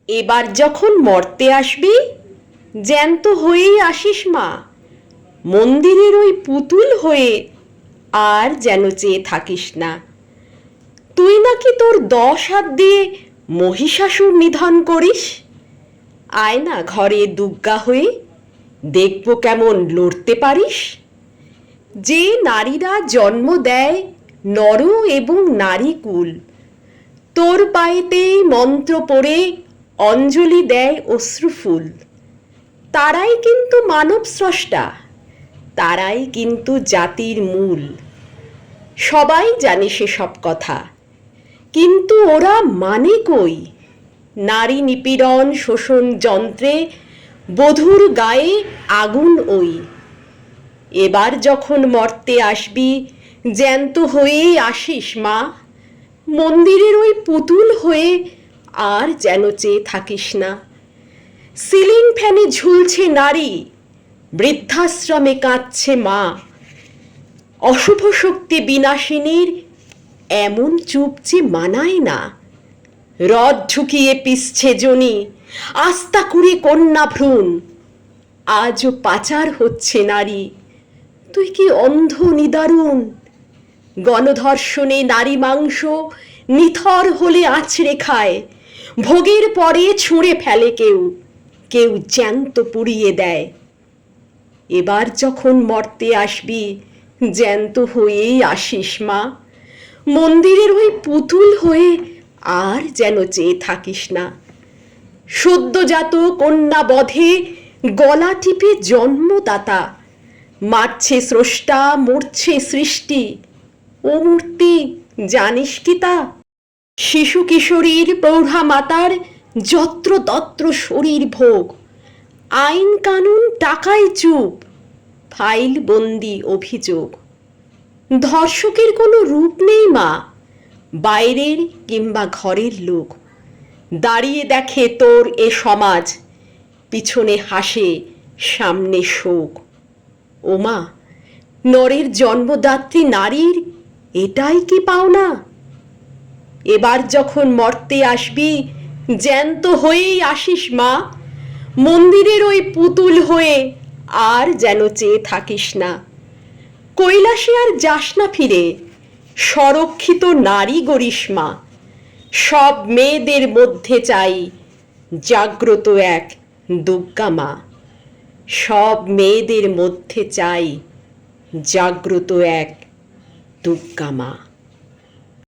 এবার যখন মর্তে আসবি জ্যান্ত হয়েই আসিস মা, মন্দিরের ওই পুতুল হয়ে আর যেন চেয়ে থাকিস না। তুই নাকি তোর 10 হাত দিয়ে মহিষাসুর নিধন করিস। আয় না ঘরে দুর্গা হয়ে, দেখব কেমন লড়তে পারিস। যে নারীরা জন্ম দেয় নর এবং নারী কুল, তোর পায়েতেই মন্ত্র পড়ে অঞ্জলি দেয় অশ্রুফুল। তারাই কিন্তু মানব স্রষ্টা, তারাই কিন্তু জাতির মূল। সবাই জানে সেসব কথা, কিন্তু ওরা মানে কই। নারী নিপীড়ন শোষণ যন্ত্রে বধূর গায়ে আগুন ওই। এবার যখন মর্তে আসবি জ্যান্ত হয়েই আসিস মা, মন্দিরের ওই পুতুল হয়ে আর যেন চেয়ে থাকিস না। সিলিং ফ্যানে ঝুলছে নারী, বৃদ্ধাশ্রমে কাঁদছে মা। অশুভ শক্তি বিনাশিনীর এমন চুপ যে মানায় না। রথ ঢুকিয়ে পিসছে জনি, আস্তা করে কন্যা ভ্রূণ। আজও পাচার হচ্ছে নারী, তুই কি অন্ধ নিদারুণ। গণধর্ষণে নারী মাংস নিথর হলে আছড়ে খায়, ভোগের পরে ছুঁড়ে ফেলে কেউ, কেউ জ্যান্ত পুড়িয়ে দেয়। এবার যখন মর্তে আসবি জ্যান্ত হয়েই আসিস মা, মন্দিরের ওই পুতুল হয়ে আর যেন চেয়ে থাকিস না। সদ্যজাত কন্যা বধে গলা টিপে জন্মদাতা, মারছে স্রষ্টা মরছে সৃষ্টি। ও মূর্তি জানিস কি তা? শিশু কিশোরীর প্রৌঢ়া মাতার যত্র তত্র শরীর ভোগ, আইন কানুন টাকায় চুপ, ফাইল বন্দি অভিযোগ। ধর্ষকের কোনো রূপ নেই মা, বাইরের কিংবা ঘরের লোক। দাঁড়িয়ে দেখে তোর এ সমাজ, পিছনে হাসে সামনে শোক। ওমা, নরের জন্মদাত্রী নারীর এটাই কি পাওনা? এবার যখন মর্তে আসবি জ্যান্ত হয়েই আসিস মা, মন্দিরের ওই পুতুল হয়ে আর যেন চেয়ে থাকিস না। কৈলাসে আর যাস না ফিরে, সংরক্ষিত নারী গরিষ্মা। সব মেয়েদের মধ্যে চাই জাগ্রত এক দুর্গা মা। সব মেয়েদের মধ্যে চাই জাগ্রত এক দুর্গা মা।